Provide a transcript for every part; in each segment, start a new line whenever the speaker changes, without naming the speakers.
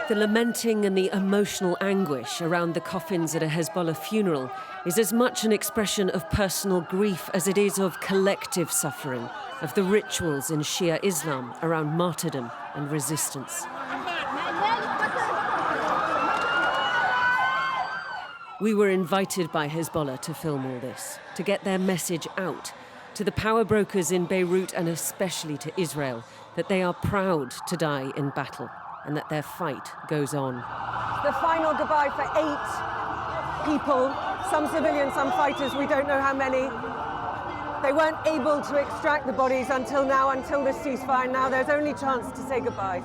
The lamenting and the emotional anguish around the coffins at a Hezbollah funeral is as much an expression of personal grief as it is of collective suffering, of the rituals in Shia Islam around martyrdom and resistance. We were invited by Hezbollah to film all this, to get their message out, to the power brokers in Beirut and especially to Israel, that they are proud to die in battle and that their fight goes on.
The final goodbye for 8 people, some civilians, some fighters, we don't know how many. They weren't able to extract the bodies until now, until the ceasefire. Now there's only chance to say goodbye.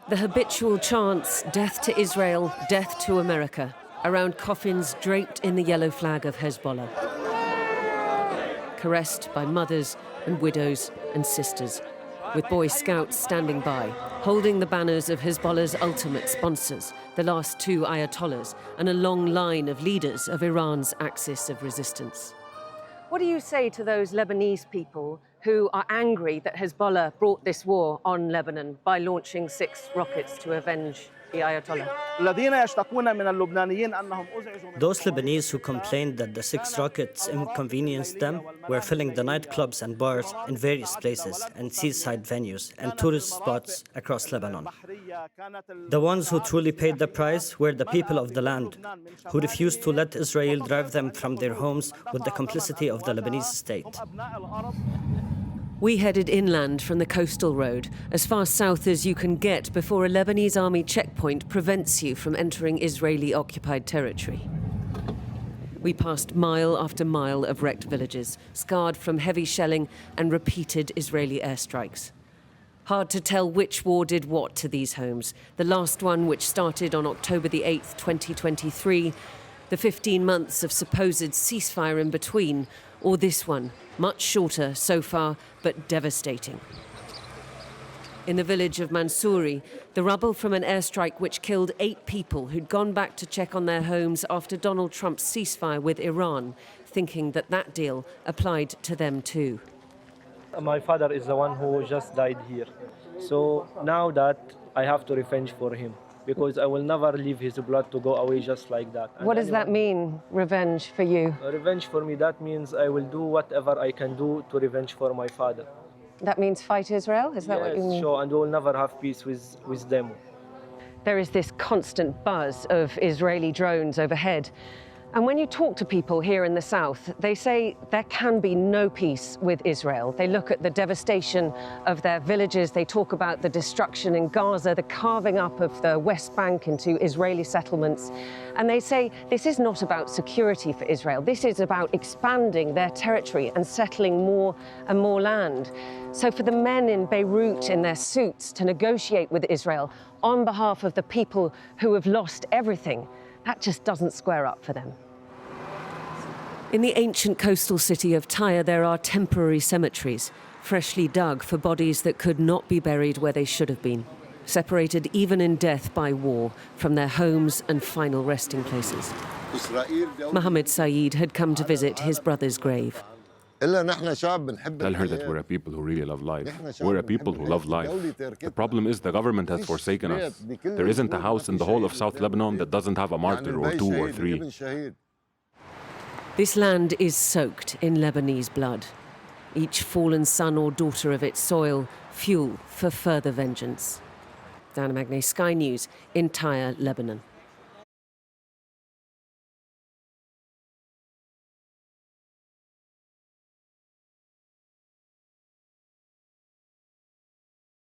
The habitual chants, death to Israel, death to America, around coffins draped in the yellow flag of Hezbollah. Caressed by mothers and widows and sisters, with Boy Scouts standing by, holding the banners of Hezbollah's ultimate sponsors, the last 2 Ayatollahs, and a long line of leaders of Iran's axis of resistance.
What do you say to those Lebanese people who are angry that Hezbollah brought this war on Lebanon by launching 6 rockets to avenge the Ayatollah?
Those Lebanese who complained that the 6 rockets inconvenienced them were filling the nightclubs and bars in various places and seaside venues and tourist spots across Lebanon. The ones who truly paid the price were the people of the land, who refused to let Israel drive them from their homes with the complicity of the Lebanese state.
We headed inland from the coastal road, as far south as you can get before a Lebanese army checkpoint prevents you from entering Israeli-occupied territory. We passed mile after mile of wrecked villages, scarred from heavy shelling and repeated Israeli airstrikes. Hard to tell which war did what to these homes. The last one, which started on October the 8th, 2023, the 15 months of supposed ceasefire in between, or this one, much shorter so far, but devastating. In the village of Mansouri, the rubble from an airstrike which killed 8 people who'd gone back to check on their homes after Donald Trump's ceasefire with Iran, thinking that that deal applied to them too.
My father is the one who just died here. So now that I have to revenge for him, because I will never leave his blood to go away just like that.
What does that mean, revenge for you?
Revenge for me, that means I will do whatever I can do to revenge for my father.
That means fight Israel? Is that what you mean?
Yes, sure, and we will never have peace with them.
There is this constant buzz of Israeli drones overhead. And when you talk to people here in the south, they say there can be no peace with Israel. They look at the devastation of their villages. They talk about the destruction in Gaza, the carving up of the West Bank into Israeli settlements. And they say this is not about security for Israel. This is about expanding their territory and settling more and more land. So for the men in Beirut in their suits to negotiate with Israel on behalf of the people who have lost everything, that just doesn't square up for them.
In the ancient coastal city of Tyre, there are temporary cemeteries, freshly dug for bodies that could not be buried where they should have been, separated even in death by war from their homes and final resting places. Mohammed Saeed had come to visit his brother's grave.
Tell her that we're a people who really love life. We're a people who love life. The problem is the government has forsaken us. There isn't a house in the whole of South Lebanon that doesn't have a martyr or 2 or 3.
This land is soaked in Lebanese blood. Each fallen son or daughter of its soil, fuel for further vengeance. Diana Magnay, Sky News in Tyre, Lebanon.